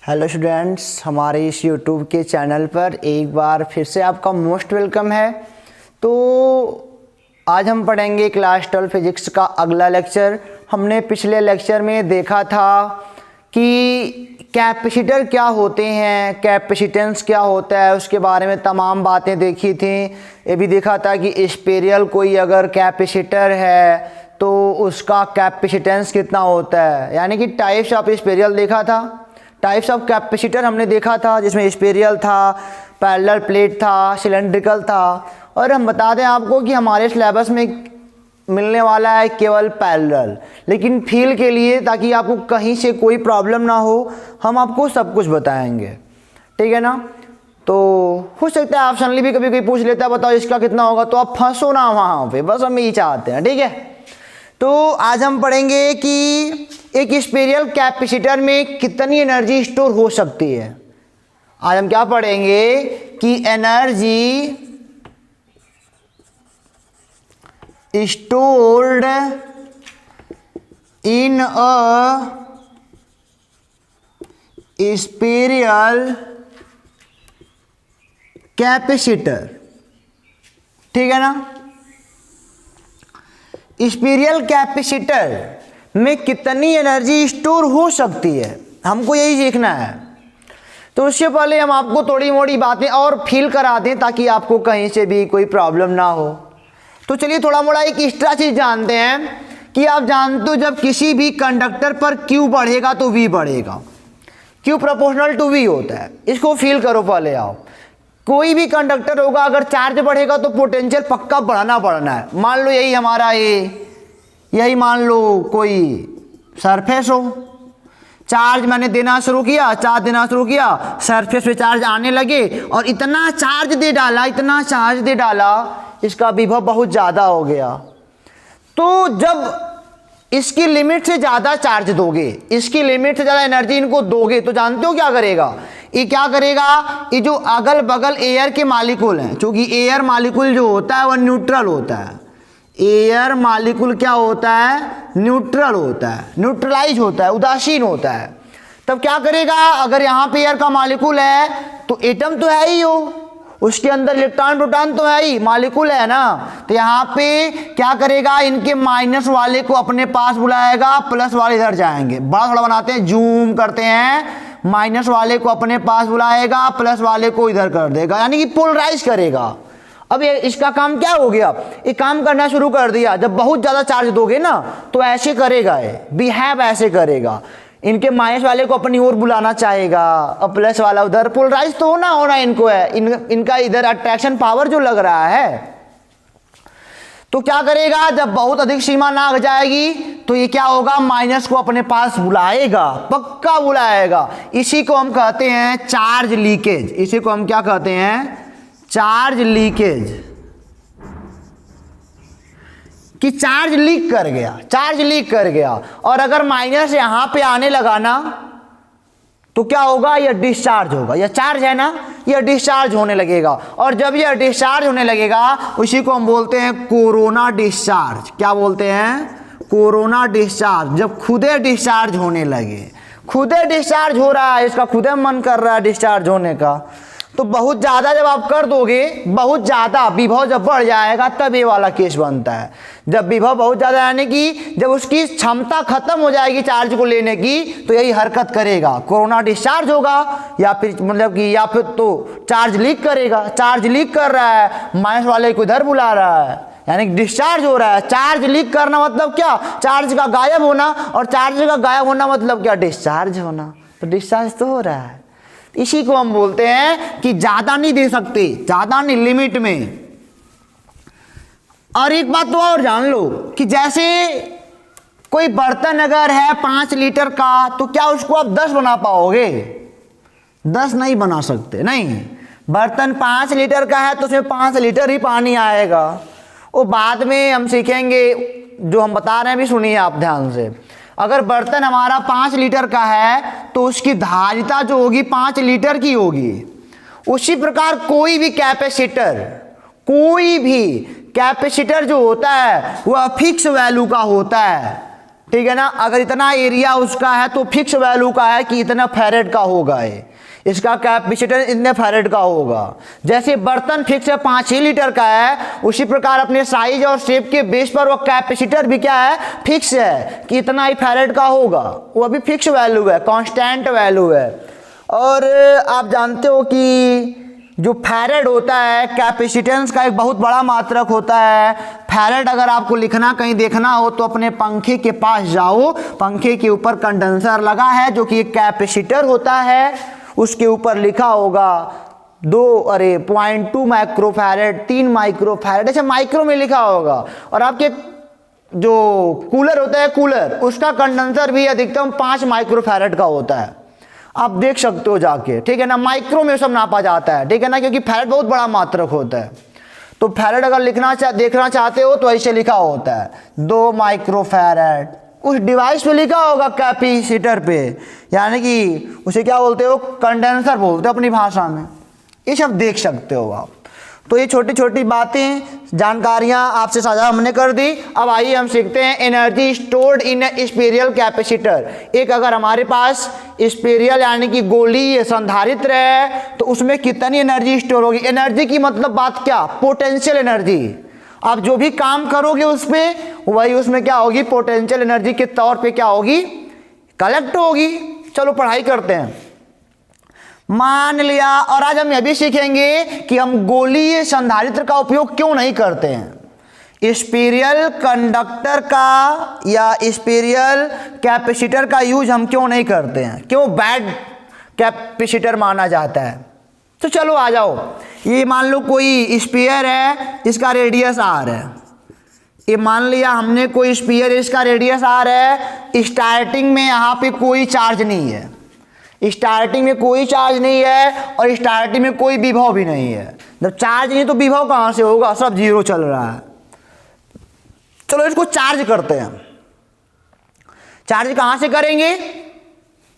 Hello students, हमारे इस YouTube के चैनल पर एक बार फिर से आपका मोस्ट वेलकम है। तो आज हम पढ़ेंगे क्लास 12 फिजिक्स का अगला लेक्चर। हमने पिछले लेक्चर में देखा था कि कैपेसिटर क्या होते हैं, कैपेसिटेंस क्या होता है, उसके बारे में तमाम बातें देखी थी। ये भी देखा था कि स्पेरियल कोई अगर कैपेसिटर है तो उसका कैपेसिटेंस कितना होता है, यानी कि टाइप्स ऑफ स्पेरियल देखा था। टाइप्स ऑफ कैपेसिटर हमने देखा था जिसमें स्पेरियल था, पैरेलल प्लेट था, सिलेंड्रिकल था। और हम बता दें आपको कि हमारे सिलेबस में मिलने वाला है केवल पैरेलल, लेकिन फील के लिए ताकि आपको कहीं से कोई प्रॉब्लम ना हो हम आपको सब कुछ बताएंगे, ठीक है ना। तो हो सकता है ऑप्शनली भी कभी कोई पूछ लेता है बताओ इसका कितना होगा, तो आप फंसो ना वहाँ पे, बस हम यही चाहते हैं, ठीक है। तो आज हम पढ़ेंगे कि एक स्पेरियल कैपेसिटर में कितनी एनर्जी स्टोर हो सकती है। आज हम क्या पढ़ेंगे कि energy stored in a spherical capacitor, ठीक है ना। स्पेरियल कैपेसिटर में कितनी एनर्जी स्टोर हो सकती है, हमको यही सीखना है। तो उससे पहले हम आपको थोड़ी मोड़ी बातें और फील करा दें ताकि आपको कहीं से भी कोई प्रॉब्लम ना हो। तो चलिए थोड़ा मोड़ा एक एक्स्ट्रा चीज़ जानते हैं कि आप जानते हो जब किसी भी कंडक्टर पर Q बढ़ेगा तो V बढ़ेगा। Q प्रोपोर्शनल टू V होता है, इसको फील करो पहले आप। कोई भी कंडक्टर होगा अगर चार्ज बढ़ेगा तो पोटेंशियल पक्का बढ़ना है। मान लो यही हमारा यही मान लो कोई सरफेस हो, चार्ज मैंने देना शुरू किया, सरफेस पे चार्ज आने लगे और इतना चार्ज दे डाला इसका विभव बहुत ज़्यादा हो गया। तो जब इसकी लिमिट से ज़्यादा चार्ज दोगे, इसकी लिमिट से ज़्यादा एनर्जी इनको दोगे तो जानते हो क्या करेगा ये? क्या करेगा, ये जो अगल बगल एयर के मालिक्यूल हैं, क्योंकि एयर मालिक्यूल जो होता है वह न्यूट्रल होता है। एयर मालिक्यूल क्या होता है? न्यूट्रल होता है, न्यूट्रलाइज होता है, उदासीन होता है। तब क्या करेगा, अगर यहाँ पे एयर का मालिक्यूल है तो एटम तो है ही हो, उसके अंदर इलेक्ट्रॉन प्रोटॉन तो है ही, मालिक्यूल है ना। तो यहाँ पे क्या करेगा, इनके माइनस वाले को अपने पास बुलाएगा, प्लस वाले इधर जाएंगे। बड़ा थोड़ा बनाते हैं, जूम करते हैं, माइनस वाले को अपने पास बुलाएगा, प्लस वाले को इधर कर देगा, यानी कि पोलराइज करेगा। अब ये इसका काम क्या हो गया, ये काम करना शुरू कर दिया। जब बहुत ज़्यादा चार्ज दोगे ना तो ऐसे करेगा, ये बिहेव ऐसे करेगा, इनके माइनस वाले को अपनी ओर बुलाना चाहेगा और प्लस वाला उधर। पोलराइज तो होना इनको है, इनका इधर अट्रैक्शन पावर जो लग रहा है। तो क्या करेगा, जब बहुत अधिक सीमा ना आ जाएगी तो ये क्या होगा, माइनस को अपने पास बुलाएगा, पक्का बुलाएगा। इसी को हम कहते हैं चार्ज लीकेज। इसी को हम क्या कहते हैं, चार्ज लीकेज। कि चार्ज लीक कर गया, और अगर माइनस यहां पे आने लगा ना तो क्या होगा, यह डिस्चार्ज होगा। यह चार्ज है ना, यह डिस्चार्ज होने लगेगा। और जब यह डिस्चार्ज होने लगेगा उसी को हम बोलते हैं कोरोना डिस्चार्ज। क्या बोलते हैं, कोरोना डिस्चार्ज। जब खुदे डिस्चार्ज होने लगे, खुदे डिस्चार्ज हो रहा है, इसका खुदे मन कर रहा है डिस्चार्ज होने का, तो बहुत ज़्यादा जब आप कर दोगे, बहुत ज़्यादा विभव जब बढ़ जाएगा तब ये वाला केस बनता है। जब विभव बहुत ज़्यादा यानी कि जब उसकी क्षमता खत्म हो जाएगी चार्ज को लेने की तो यही हरकत करेगा, कोरोना डिस्चार्ज होगा, या फिर मतलब कि या फिर तो चार्ज लीक करेगा। चार्ज लीक कर रहा है, माइनस वाले को इधर बुला रहा है, यानी डिस्चार्ज हो रहा है। चार्ज लीक करना मतलब क्या, चार्ज का गायब होना, और चार्ज का गायब होना मतलब क्या, डिस्चार्ज होना। तो डिस्चार्ज तो हो रहा है। इसी को हम बोलते हैं कि ज्यादा नहीं दे सकते, ज्यादा नहीं, लिमिट में। और एक बात तो और जान लो कि जैसे कोई बर्तन अगर है 5 लीटर का तो क्या उसको आप 10 बना पाओगे? 10 नहीं बना सकते, नहीं। बर्तन 5 लीटर का है तो उसमें 5 लीटर ही पानी आएगा। वो बाद में हम सीखेंगे, जो हम बता रहे हैं भी सुनिए आप ध्यान से। अगर बर्तन हमारा 5 लीटर का है तो उसकी धारिता जो होगी 5 लीटर की होगी। उसी प्रकार कोई भी कैपेसिटर जो होता है वह फिक्स वैल्यू का होता है। ठीक है ना। अगर इतना एरिया उसका है तो फिक्स वैल्यू का है कि इतना फैरेड का होगा, इसका कैपेसिटर इतने फैरेड का होगा। जैसे बर्तन फिक्स है 5-6 लीटर का है, उसी प्रकार अपने साइज और शेप के बेस पर वो कैपेसिटर भी क्या है, फिक्स है कि इतना ही फैरेड का होगा। वो अभी फिक्स वैल्यू है, कांस्टेंट वैल्यू है। और आप जानते हो कि जो फैरेड होता है कैपेसिटेंस का एक बहुत बड़ा मात्रक होता है। फैरेड अगर आपको लिखना कहीं देखना हो तो अपने पंखे के पास जाओ, पंखे के ऊपर कंडेंसर लगा है जो कि एक कैपेसिटर होता है, उसके ऊपर लिखा होगा 0.2 माइक्रोफैरेड, 3 माइक्रोफैरेड, ऐसे माइक्रो में लिखा होगा। और आपके जो कूलर होता है कूलर, उसका कंडेंसर भी अधिकतम 5 माइक्रोफैरेड का होता है, आप देख सकते हो जाके, ठीक है ना। माइक्रो में सब नापा जाता है, ठीक है ना, क्योंकि फैरेड बहुत बड़ा मात्रक होता है। तो फैरेड अगर देखना चाहते हो तो ऐसे लिखा होता है 2 माइक्रोफैरेड, उस डिवाइस पे लिखा होगा कैपेसिटर पे, यानी कि उसे क्या बोलते हो, कंडेंसर बोलते हो अपनी भाषा में। ये सब देख सकते हो आप। तो ये छोटी छोटी बातें, जानकारियां आपसे साझा हमने कर दी। अब आइए हम सीखते हैं एनर्जी स्टोर्ड इन स्पेरियल कैपेसिटर। एक अगर हमारे पास स्पेरियल यानी कि गोलीय संधारित्र है तो उसमें कितनी एनर्जी स्टोर होगी। एनर्जी की मतलब बात क्या, पोटेंशियल एनर्जी। आप जो भी काम करोगे उस पर, वही उसमें क्या होगी, पोटेंशियल एनर्जी के तौर पे क्या होगी, कलेक्ट होगी। चलो पढ़ाई करते हैं। मान लिया, और आज हम यह भी सीखेंगे कि हम गोलीय संधारित्र का उपयोग क्यों नहीं करते हैं। स्पेरियल कंडक्टर का या स्पेरियल कैपेसिटर का यूज हम क्यों नहीं करते हैं, क्यों बैड कैपेसिटर माना जाता है। तो चलो आ जाओ। ये मान लो कोई स्फीयर है, इसका रेडियस r है। ये मान लिया हमने कोई स्फीयर, इसका रेडियस r है। स्टार्टिंग में यहाँ पे कोई चार्ज नहीं है, स्टार्टिंग में कोई चार्ज नहीं है और स्टार्टिंग में कोई विभव भी नहीं है। जब चार्ज नहीं तो विभव कहाँ से होगा, सब जीरो चल रहा है। चलो इसको चार्ज करते हैं। चार्ज कहाँ से करेंगे,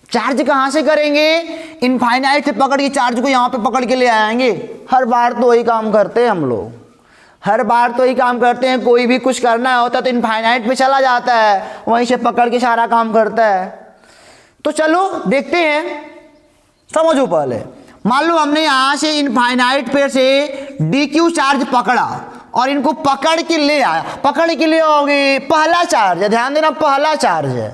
चार्ज कहाँ से करेंगे, इनफाइनाइट से पकड़ के चार्ज को यहाँ पे पकड़ के ले आएंगे। हर बार तो वही काम करते हैं हम लोग, हर बार तो वही काम करते हैं। कोई भी कुछ करना होता है तो इनफाइनाइट पे चला जाता है, वहीं से पकड़ के सारा काम करता है। तो चलो देखते हैं, समझो पहले। मान लो हमने यहां से इनफाइनाइट पे से DQ चार्ज पकड़ा और इनको पकड़ के ले आया। पकड़ के ले आओगे, पहला चार्ज है, ध्यान देना पहला चार्ज है,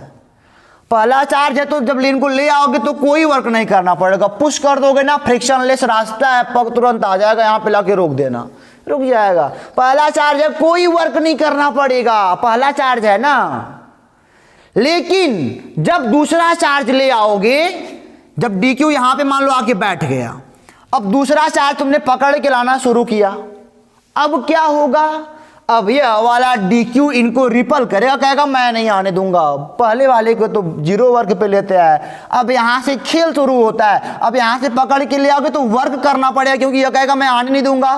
पहला चार्ज है। तो जब इनको ले आओगे तो कोई वर्क नहीं करना पड़ेगा, पुश कर दोगे ना, फ्रिक्शनलेस रास्ता है, पग तुरंत आ जाएगा, यहाँ पे लाके रोक देना, रुक जाएगा। पहला चार्ज है, कोई वर्क नहीं करना पड़ेगा, पहला चार्ज है ना। लेकिन जब दूसरा चार्ज ले आओगे, जब DQ यहां पे मान लो आके बैठ गया, अब दूसरा चार्ज तुमने पकड़ के लाना शुरू किया, अब क्या होगा, अब ये वाला DQ इनको रिपल करेगा, कहेगा मैं नहीं आने दूंगा। पहले वाले को तो जीरो वर्क पे लेते हैं, अब यहां से खेल शुरू होता है। अब यहां से पकड़ के ले आओगे तो वर्क करना पड़ेगा, क्योंकि यह कहेगा मैं आने नहीं दूंगा,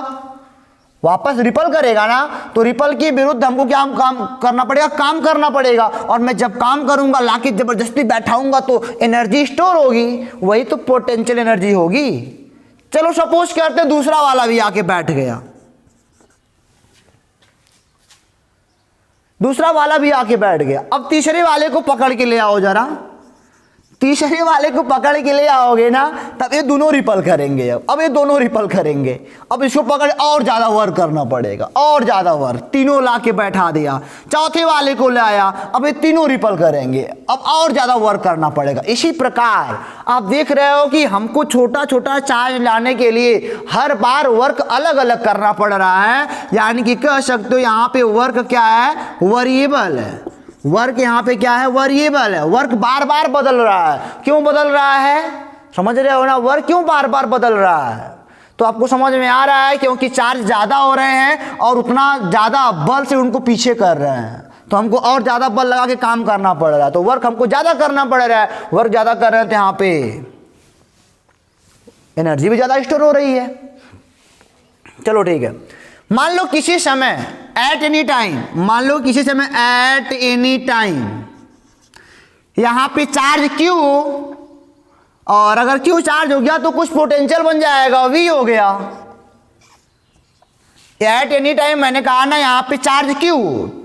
वापस रिपल करेगा ना। तो रिपल के विरुद्ध हमको क्या काम करना पड़ेगा, काम करना पड़ेगा। और मैं जब काम करूंगा, लाके जबरदस्ती बैठाऊंगा तो एनर्जी स्टोर होगी, वही तो पोटेंशियल एनर्जी होगी। चलो सपोज करते हैं दूसरा वाला भी आके बैठ गया, दूसरा वाला भी आके बैठ गया। अब तीसरे वाले को पकड़ के ले आओ जरा, तीसरे वाले को पकड़ के ले आओगे ना, तब ये दोनों रिपल करेंगे। अब ये दोनों रिपल करेंगे, अब इसको पकड़ और ज्यादा वर्क करना पड़ेगा, और ज्यादा वर्क। तीनों ला के बैठा दिया, चौथे वाले को ले आया, अब ये तीनों रिपल करेंगे, अब और ज्यादा वर्क करना पड़ेगा। इसी प्रकार आप देख रहे हो कि हमको छोटा छोटा चार्ज लाने के लिए हर बार वर्क अलग अलग करना पड़ रहा है। यानी कि कह सकते हो यहाँ पे वर्क क्या है, वेरिएबल है। वर्क यहाँ पे क्या है, वेरिएबल है। वर्क बार बार बदल रहा है। क्यों बदल रहा है, समझ रहे हो ना, वर्क क्यों बार बार बदल रहा है। तो आपको समझ में आ रहा है, क्योंकि चार्ज ज्यादा हो रहे हैं और उतना ज्यादा बल से उनको पीछे कर रहे हैं, तो हमको और ज्यादा बल लगा के काम करना पड़ रहा है। तो वर्क हमको ज्यादा करना पड़ रहा है। वर्क ज्यादा कर रहे हैं तो यहाँ पे एनर्जी भी ज्यादा स्टोर हो रही है। चलो ठीक है, मान लो किसी समय एट एनी टाइम, मान लो किसी समय एट एनी टाइम यहां पे चार्ज Q, और अगर Q चार्ज हो गया तो कुछ पोटेंशियल बन जाएगा, V हो गया। एट एनी टाइम मैंने कहा ना यहाँ पे चार्ज क्यू,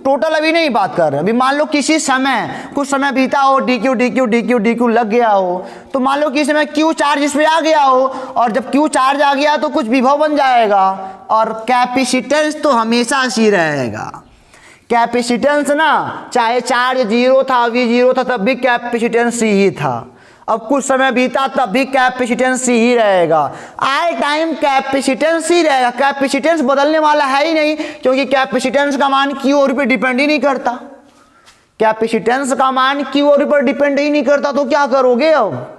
टोटल अभी नहीं बात कर रहे। अभी मान लो किसी समय कुछ समय बीता हो, D Q D Q D Q D Q लग गया हो, तो मान लो किसी समय क्यू चार्ज इस पे आ गया हो, और जब क्यू चार्ज आ गया तो कुछ विभव बन जाएगा, और कैपेसिटेंस तो हमेशा सी रहेगा। कैपेसिटेंस ना चाहे चार्ज जीरो था, वी जीरो था, तब भी कैपेसिटेंस सी ही था। अब कुछ समय बीता तब भी कैपेसिटेंस सी ही रहेगा। आए टाइम कैपेसिटेंस ही रहेगा, कैपेसिटेंस बदलने वाला है ही नहीं, क्योंकि कैपेसिटेंस का मान क्यू और पे डिपेंड ही नहीं करता। कैपेसिटेंस का मान क्यू और पर डिपेंड ही नहीं करता, तो क्या करोगे अब?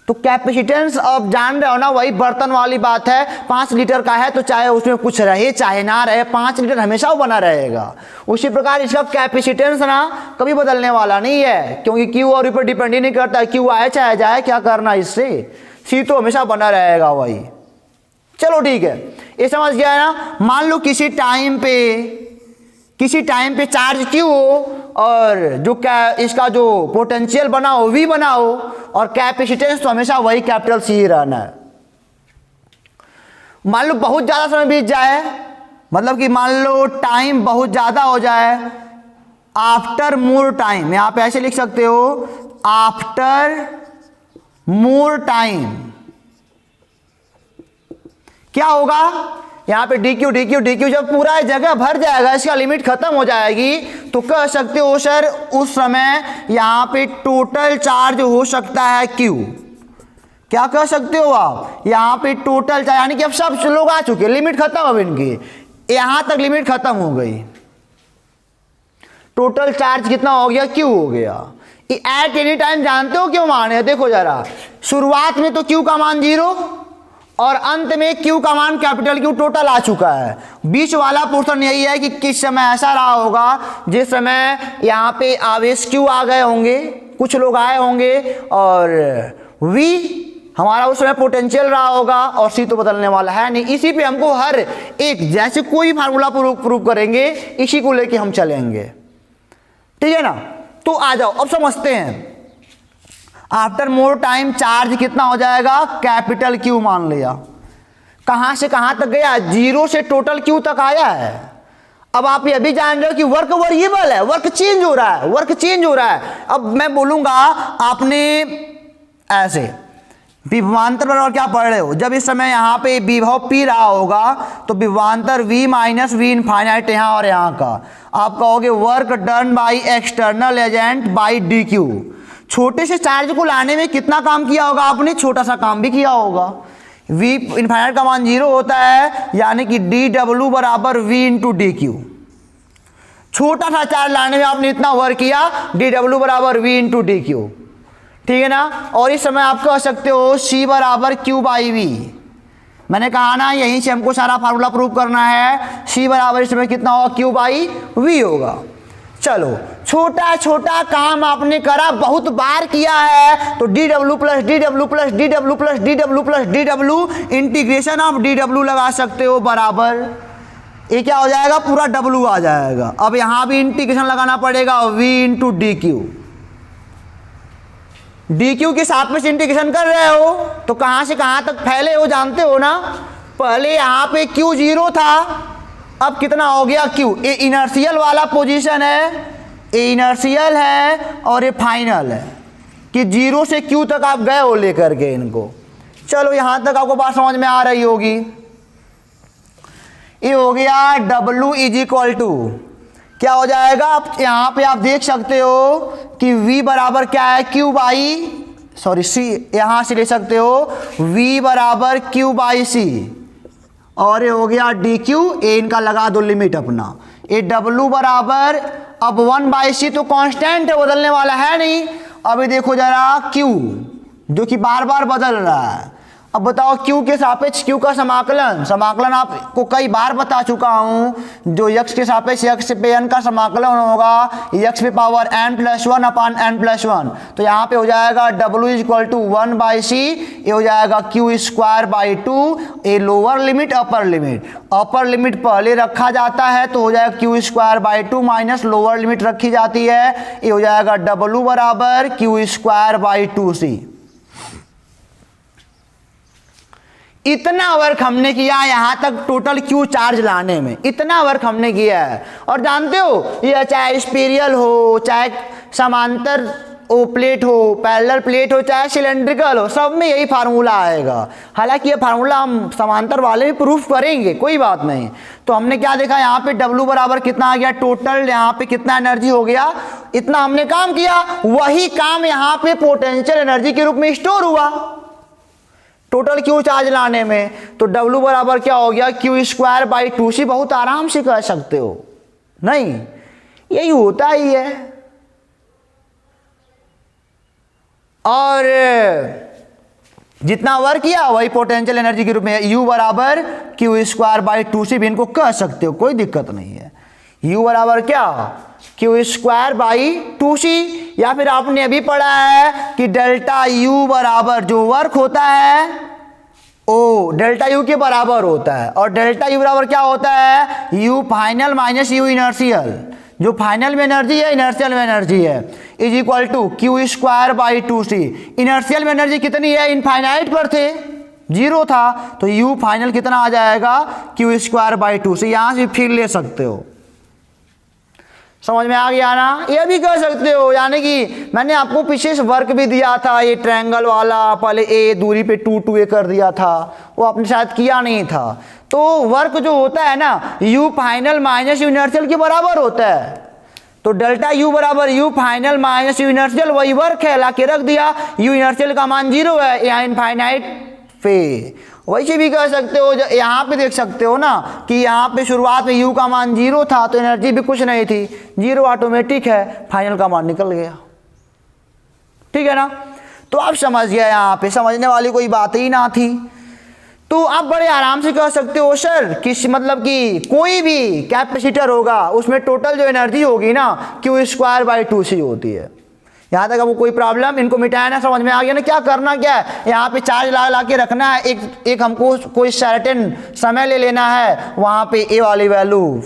तो कैपेसिटेंस अब जान रहे हो ना, वही बर्तन वाली बात है। 5 लीटर का है तो चाहे उसमें कुछ रहे चाहे ना रहे, 5 लीटर हमेशा वो बना रहेगा। उसी प्रकार इसका कैपेसिटेंस ना कभी बदलने वाला नहीं है, क्योंकि क्यू और पर डिपेंड ही नहीं करता। क्यू आए चाहे जाए, क्या करना इससे, सी तो हमेशा बना रहेगा वही। चलो ठीक है, ये समझ गया है ना। मान लो किसी टाइम पे चार्ज क्यू हो, और जो इसका जो पोटेंशियल बना हो वी बना हो, और कैपेसिटेंस तो हमेशा वही कैपिटल सी ही रहना है। मान लो बहुत ज़्यादा समय बीत जाए, मतलब कि मान लो टाइम बहुत ज़्यादा हो जाए, आफ्टर मोर टाइम, यहाँ पे ऐसे लिख सकते हो, आफ्टर मोर टाइम क्या होगा? यहाँ पे डी क्यू जब पूरा जगह भर जाएगा, इसका लिमिट खत्म हो जाएगी, तो कह सकते हो सर उस समय यहाँ पे टोटल चार्ज हो सकता है क्यू। क्या कह सकते हो आप? यहाँ पे टोटल चार्ज, यानी कि अब सब लोग आ चुके, लिमिट खत्म अब इनकी, यहाँ तक लिमिट खत्म हो गई। टोटल चार्ज कितना हो गया? क्यू हो गया। एट एनी टाइम जानते हो क्यों माने? देखो जरा, शुरुआत में तो क्यू का मान 0 और अंत में क्यू का मान कैपिटल क्यू टोटल आ चुका है। बीच वाला पोर्शन यही है कि किस समय ऐसा रहा होगा जिस समय यहाँ पे आवेश क्यू आ गए होंगे, कुछ लोग आए होंगे, और वी हमारा उस समय पोटेंशियल रहा होगा, और सी तो बदलने वाला है नहीं। इसी पे हमको हर एक, जैसे कोई फार्मूला प्रूव करेंगे, इसी को लेके हम चलेंगे, ठीक है ना। तो आ जाओ अब समझते हैं। आफ्टर मोर टाइम चार्ज कितना हो जाएगा? कैपिटल क्यू मान लिया। कहां से कहां तक गया? 0 से टोटल क्यू तक आया है। अब आप ये भी जान रहे हो कि वर्क वेरिएबल है, वर्क चेंज हो रहा है। अब मैं बोलूंगा, आपने ऐसे विभवांतर बराबर क्या पढ़ रहे हो? जब इस समय यहाँ पे विभव पी रहा होगा, तो विभवांतर v माइनस वी इनफाइनाइट यहाँ और यहाँ का, आप कहोगे work done by external agent by D Q. छोटे से चार्ज को लाने में कितना काम किया होगा आपने? छोटा सा काम भी किया होगा। v इनफाइनाइट का मान 0 होता है, यानी कि डी डब्ल्यू बराबर v इंटू डी क्यू। छोटा सा चार्ज लाने में आपने इतना वर्क किया, डी डब्ल्यू बराबर v इंटू डी क्यू, ठीक है ना। और इस समय आप कह सकते हो c बराबर q बाई वी। मैंने कहा ना, यहीं से हमको सारा फार्मूला प्रूव करना है। c बराबर इस समय कितना होगा? q बाई वी होगा। चलो, छोटा छोटा काम आपने करा, बहुत बार किया है, तो D W plus D W plus D W plus D W plus D W integration of D W लगा सकते हो, बराबर ये क्या हो जाएगा? पूरा डब्ल्यू आ जाएगा। अब यहां भी इंटीग्रेशन लगाना पड़ेगा, v into D Q. D Q के साथ में इंटीग्रेशन कर रहे हो, तो कहां से कहां तक फैले हो जानते हो ना। पहले यहां पे क्यू 0 था, अब कितना हो गया? क्यू। ये इनर्शियल वाला पोजीशन है, ये इनर्शियल है, और ये फाइनल है कि 0 से क्यू तक आप गए हो लेकर के इनको। चलो यहां तक आपको बात समझ में आ रही होगी। ये हो गया W इज इक्वल टू क्या हो जाएगा? आप यहाँ पे आप देख सकते हो कि V बराबर क्या है? Q बाई C, यहाँ से ले सकते हो V बराबर Q बाई C, और ये हो गया DQ। ए इनका लगा दो लिमिट अपना। ये W बराबर, अब 1/c तो कांस्टेंट है, बदलने वाला है नहीं। अभी देखो जरा Q जो कि बार बार बदल रहा है। अब बताओ Q के सापेक्ष Q का समाकलन आपको कई बार बता चुका हूं। जो x के सापेक्ष x पे n का समाकलन होगा, x पे पावर n+1 अपान n+1, तो यहाँ पे हो जाएगा W is equal to 1/c, ये हो जाएगा Q स्क्वायर बाई 2। ये लोअर लिमिट अपर लिमिट पहले रखा जाता है, तो हो जाएगा Q square by 2 minus lower limit रखी जाती है, ये हो जाएगा W बराबर Q स्क्वायर बाई 2c। इतना वर्क हमने किया यहाँ तक टोटल क्यू चार्ज लाने में, इतना वर्क हमने किया है। और जानते हो ये चाहे स्पीरियल हो, चाहे समांतर ओ प्लेट हो, पैरेलल प्लेट हो, चाहे सिलेंड्रिकल हो, सब में यही फार्मूला आएगा। हालांकि ये फार्मूला हम समांतर वाले भी प्रूफ करेंगे, कोई बात नहीं। तो हमने क्या देखा यहाँ पे W बराबर कितना आ गया, टोटल यहाँ पे कितना एनर्जी हो गया, इतना हमने काम किया। वही काम यहाँ पे पोटेंशियल एनर्जी के रूप में स्टोर हुआ टोटल क्यू चार्ज लाने में। तो W बराबर क्या हो गया, Q²/2C। बहुत आराम से कह सकते हो, नहीं यही होता ही है। और जितना वर्क किया वही पोटेंशियल एनर्जी के रूप में U बराबर Q²/2C भी इनको कह सकते हो, कोई दिक्कत नहीं है। U बराबर क्या, Q²/2C। या फिर आपने अभी पढ़ा है कि डेल्टा U बराबर जो वर्क होता है ओ डेल्टा U के बराबर होता है। और डेल्टा U बराबर क्या होता है, U final minus U initial. जो फाइनल में एनर्जी है इनर्शियल में एनर्जी है, is equal to Q²/2C। Initial में एनर्जी कितनी है, इनफाइनाइट पर थे, 0 था, तो U फाइनल कितना आ जाएगा, Q²/2C। यहां से फिर ले सकते हो, समझ में आ गया ना। ये भी कर सकते हो, यानी कि मैंने आपको पीछे से वर्क भी दिया था, ये ट्रायंगल वाला, पहले ए दूरी पे 2 कर दिया था, वो आपने शायद किया नहीं था। तो वर्क जो होता है ना, U final minus U inertial के बराबर होता है। तो डेल्टा U बराबर U final minus U inertial, वही वर्क है, ला के रख दिया। U इनर्शियल का मान 0 है, यहाँ इनफाइनाइट पे। वैसे भी कर सकते हो, यहाँ पे देख सकते हो ना कि यहाँ पे शुरुआत में U का मान 0 था, तो एनर्जी भी कुछ नहीं थी, 0 ऑटोमेटिक है, फाइनल का मान निकल गया, ठीक है ना। तो आप समझ गया, यहाँ पे समझने वाली कोई बात ही ना थी। तो आप बड़े आराम से कह सकते हो सर किस मतलब कि कोई भी कैपेसिटर होगा उसमें टोटल जो एनर्जी होगी ना Q²/2C होती है। यहाँ तक आपको कोई प्रॉब्लम, इनको मिटाना समझ में आ गया ना। क्या करना क्या है, यहाँ पे चार्ज ला के रखना है, एक हमको कोई सर्टेन समय ले लेना है, वहाँ पे ए वाली वैल्यू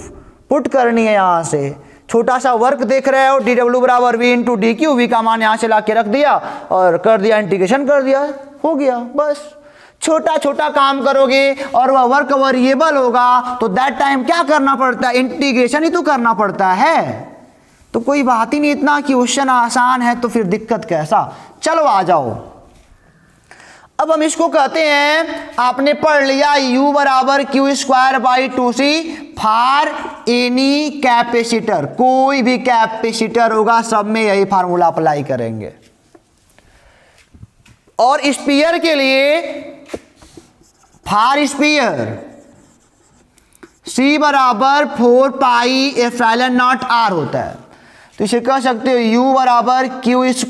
पुट करनी है। यहाँ से छोटा सा वर्क देख रहे हो, dW बराबर V × dQ, V का मान यहाँ से ला के रख दिया और कर दिया, इंटीग्रेशन कर दिया, हो गया बस। छोटा छोटा काम करोगे और वह वर्क वेरिएबल होगा तो दैट टाइम क्या करना पड़ता है, इंटीग्रेशन ही तो करना पड़ता है। तो कोई बात ही नहीं, इतना क्वेश्चन आसान है तो फिर दिक्कत कैसा। चलो आ जाओ, अब हम इसको कहते हैं, आपने पढ़ लिया U बराबर Q²/2C फॉर एनी कैपेसिटर। कोई भी कैपेसिटर होगा सब में यही फार्मूला अप्लाई करेंगे। और स्पीयर के लिए फॉर स्पीयर C बराबर 4πε0r होता है। तो इसे कह सकते हो U बराबर Q²/,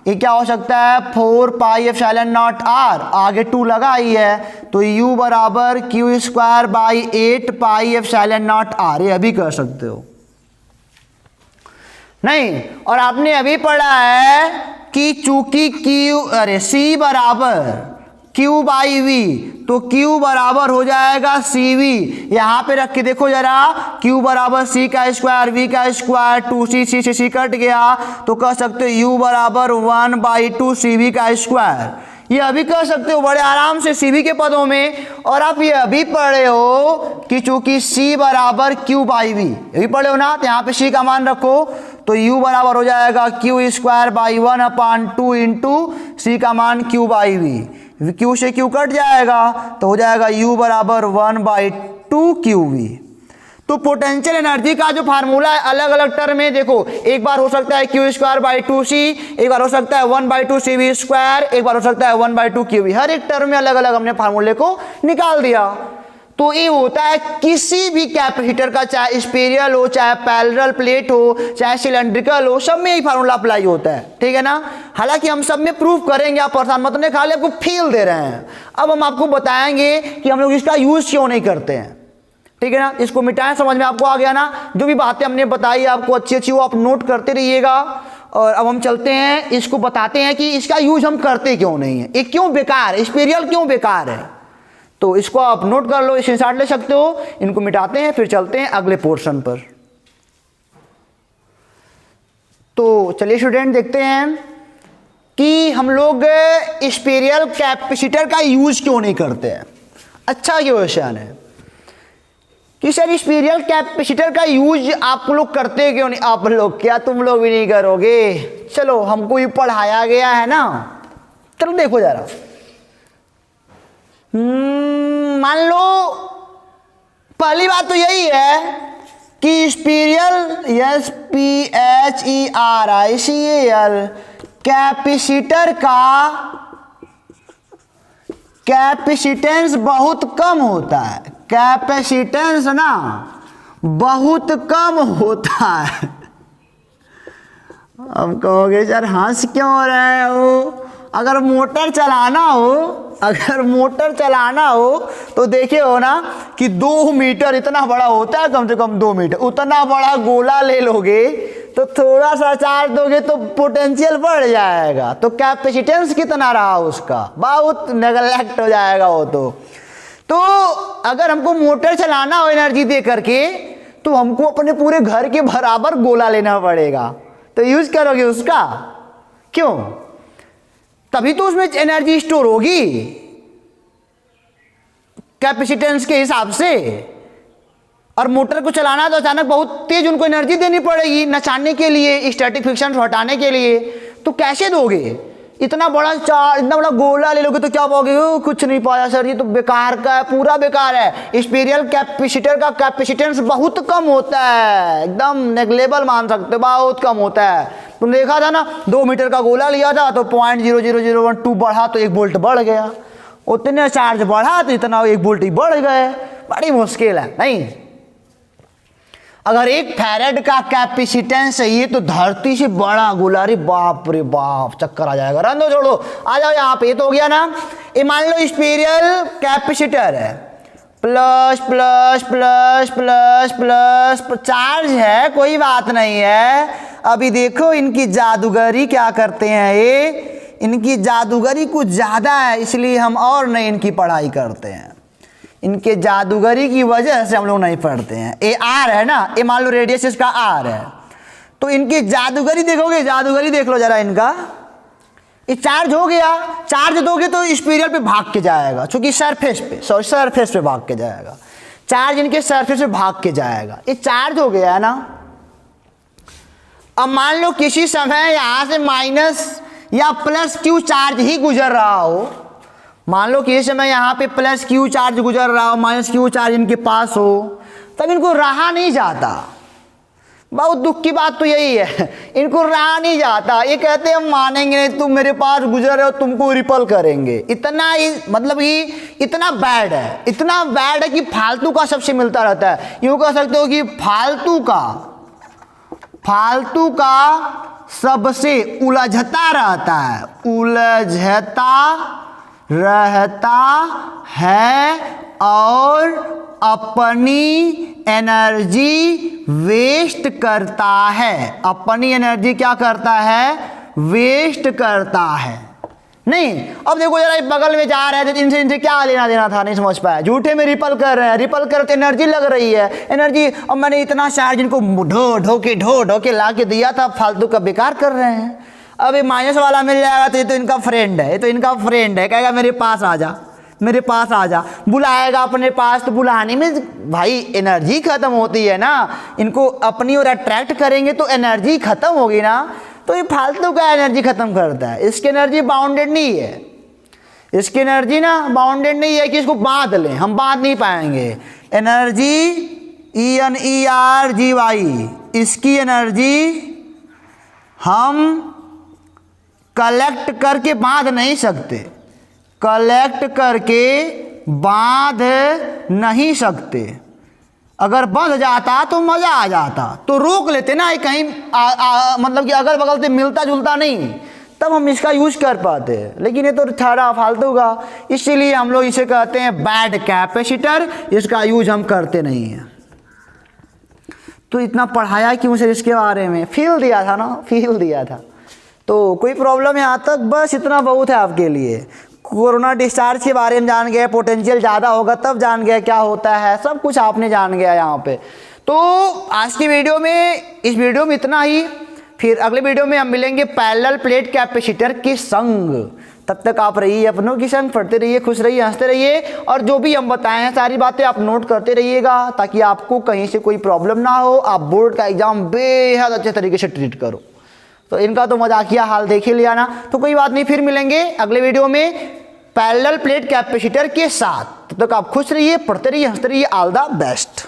ये क्या हो सकता है 4πε0r, आगे 2 लगा ही है, तो U बराबर Q²/8πε0r, ये अभी कर सकते हो नहीं। और आपने अभी पढ़ा है कि चूंकि C बराबर Q/V, तो Q बराबर हो जाएगा CV। यहाँ पे रख के देखो जरा, Q बराबर C² V² 2C, C से C कट गया, तो कह सकते हो U बराबर 1/2 CV²। ये अभी कह सकते हो बड़े आराम से CV के पदों में। और आप ये अभी पढ़े हो कि चूंकि C बराबर Q/V, अभी पढ़े हो ना, तो यहाँ पे C का मान रखो, तो U बराबर हो जाएगा Q²/1/2 C का मान Q/V। Q से Q कट जाएगा तो हो जाएगा U बराबर 1/2 QV। तो पोटेंशियल एनर्जी का जो फार्मूला है अलग अलग टर्म में देखो, एक बार हो सकता है Q²/2C, एक बार हो सकता है 1/2 CV², एक बार हो सकता है 1/2 QV। हर एक टर्म में अलग अलग हमने फार्मूले को निकाल दिया। तो ये होता है किसी भी कैपेसिटर का, चाहे स्पीरियल हो, चाहे पैरेलल प्लेट हो, चाहे सिलेंड्रिकल हो, सब में यही फार्मूला अप्लाई होता है, ठीक है ना। हालांकि हम सब में प्रूफ करेंगे, आप परेशान मत होने, खाली आपको फील दे रहे हैं। अब हम आपको बताएंगे कि हम लोग इसका यूज क्यों नहीं करते हैं, ठीक है ना। इसको मिटाएं, समझ में आपको आ गया ना। जो भी बातें हमने बताई आपको अच्छी अच्छी, वो आप नोट करते रहिएगा। और अब हम चलते हैं, इसको बताते हैं कि इसका यूज हम करते क्यों नहीं है, ये क्यों बेकार है, स्पीरियल क्यों बेकार है। तो इसको आप नोट कर लो, स्क्रीनशॉट ले सकते हो। इनको मिटाते हैं, फिर चलते हैं अगले पोर्शन पर। तो चलिए स्टूडेंट देखते हैं, कि हम लोग स्पेरियल कैपेसिटर का यूज क्यों नहीं करते हैं। अच्छा क्वेश्चन है कि सर स्पेरियल कैपेसिटर का यूज आप लोग करते क्यों नहीं। आप लोग क्या, तुम लोग भी नहीं करोगे। चलो हमको ये पढ़ाया गया है ना, चलो देखो जरा। मान लो पहली बात तो यही है कि स्पेरियल SPHERICAL कैपेसिटर का कैपेसिटेंस बहुत कम होता है। कैपेसिटेंस ना बहुत कम होता है। अब कहोगे सर हंस क्यों रहे हो। अगर मोटर चलाना हो तो देखिए हो ना कि 2 मीटर इतना बड़ा होता है, कम से कम 2 मीटर। उतना बड़ा गोला ले लोगे तो थोड़ा सा चार्ज दोगे तो पोटेंशियल बढ़ जाएगा, तो कैपेसिटेंस कितना रहा उसका, बहुत नेगलेक्ट हो जाएगा वो। तो अगर हमको मोटर चलाना हो एनर्जी दे करके तो हमको अपने पूरे घर के बराबर गोला लेना पड़ेगा, तो यूज करोगे उसका क्यों, तभी तो उसमें एनर्जी स्टोर होगी कैपेसिटेंस के हिसाब से। और मोटर को चलाना तो अचानक बहुत तेज उनको एनर्जी देनी पड़ेगी नचाने के लिए, स्टैटिक फ्रिक्शन हटाने के लिए, तो कैसे दोगे। इतना बड़ा गोला ले लोगे तो क्या पाओगे, कुछ नहीं पाया सर, ये तो बेकार का है, पूरा बेकार है। स्पेरियल कैपेसिटर का कैपेसिटेंस बहुत कम होता है, एकदम नेग्लेबल मान सकते हो, बहुत कम होता है। तुमने देखा था ना 2 मीटर का गोला लिया था तो 0.00012 बढ़ा तो 1 वोल्ट बढ़ गया, उतने चार्ज बढ़ा तो इतना 1 वोल्ट ही बढ़ गए। बड़ी मुश्किल है नहीं। अगर 1 फैरेड का कैपेसिटेंस चाहिए तो धरती से बड़ा गोला, अरे बाप रे बाप, चक्कर आ जाएगा। रन दो, छोड़ो, आ जाओ यहाँ पे। ये तो हो गया ना। ये मान लो स्पेरियल कैपेसिटर है, plus plus plus plus plus charge है, कोई बात नहीं है। अभी देखो इनकी जादूगरी क्या करते हैं ये, इनकी जादूगरी कुछ ज़्यादा है, इसलिए हम और नहीं इनकी पढ़ाई करते हैं। इनके जादूगरी की वजह से हम लोग नहीं पढ़ते हैं। ये आर है ना, ये मान लो रेडियस इसका आर है, तो इनकी जादूगरी देखोगे, जादूगरी देख लो जरा इनका। ये चार्ज हो गया, चार्ज दोगे तो स्पेरियल पे भाग के जाएगा, क्योंकि सरफेस पे भाग के जाएगा। चार्ज इनके सरफेस पे भाग के जाएगा, ये चार्ज हो गया है ना। अब मान लो किसी समय यहां से माइनस या प्लस क्यू चार्ज ही गुजर रहा हो, मान लो कि इस समय यहाँ पे प्लस क्यू चार्ज गुजर रहा हो, माइनस क्यू चार्ज इनके पास हो, तब इनको रहा नहीं जाता। बहुत दुख की बात तो यही है, इनको रहा नहीं जाता। ये कहते हैं हम मानेंगे नहीं, तुम मेरे पास गुजर रहे हो, तुमको रिपल करेंगे। इतना ही मतलब कि इतना बैड है, इतना बैड है कि फालतू का सबसे मिलता रहता है। यूँ कह सकते हो कि फालतू का सबसे उलझता रहता है, उलझता रहता है और अपनी एनर्जी वेस्ट करता है। अपनी एनर्जी क्या करता है, वेस्ट करता है। नहीं, अब देखो जरा बगल में जा रहे थे, इनसे क्या लेना देना था, नहीं समझ पाया। झूठे में रिपल कर रहे हैं, रिपल कर तो एनर्जी लग रही है, एनर्जी। अब मैंने इतना चार्ज इनको ढो के ला के दिया था, फालतू का बेकार कर रहे हैं। अब ये माइनस वाला मिल जाएगा तो ये तो इनका फ्रेंड है, ये तो इनका फ्रेंड है, कहेगा मेरे पास आ जा, मेरे पास आ जा, बुलाएगा अपने पास। तो बुलाने में भाई एनर्जी खत्म होती है ना, इनको अपनी ओर अट्रैक्ट करेंगे तो एनर्जी खत्म होगी ना, तो ये फालतू का एनर्जी खत्म करता है। इसकी एनर्जी बाउंडेड नहीं है, इसकी एनर्जी ना बाउंडेड नहीं है कि इसको बांध लें, हम बांध नहीं पाएंगे। एनर्जी ENERGY, इसकी एनर्जी हम कलेक्ट करके बांध नहीं सकते, कलेक्ट करके बांध नहीं सकते। अगर बंध जाता तो मज़ा आ जाता, तो रोक लेते ना, कहीं मतलब कि अगल बगल से मिलता जुलता नहीं, तब हम इसका यूज कर पाते। लेकिन ये तो छाड़ा फालतू का, इसीलिए हम लोग इसे कहते हैं बैड कैपेसिटर, इसका यूज हम करते नहीं हैं। तो इतना पढ़ाया क्यों सर इसके बारे में, फील दिया था ना, फील दिया था। तो कोई प्रॉब्लम यहाँ तक, बस इतना बहुत है आपके लिए। कोरोना डिस्चार्ज के बारे में जान गए, पोटेंशियल ज़्यादा होगा तब जान गया क्या होता है, सब कुछ आपने जान गया यहाँ पे। तो आज की वीडियो में, इस वीडियो में इतना ही। फिर अगले वीडियो में हम मिलेंगे पैरेलल प्लेट कैपेसिटर के संग। तब तक आप रहिए अपनों की संग, पढ़ते रहिए, खुश रहिए, हंसते रहिए, और जो भी हम बताए हैं सारी बातें आप नोट करते रहिएगा ताकि आपको कहीं से कोई प्रॉब्लम ना हो, आप बोर्ड का एग्जाम बेहद अच्छे तरीके से ट्रीट करो। तो इनका तो मजाकिया हाल देख ही लिया ना, तो कोई बात नहीं, फिर मिलेंगे अगले वीडियो में पैरेलल प्लेट कैपेसिटर के साथ। तब तक आप खुश रहिए, पढ़ते रहिए, हंसते रहिए। All the best.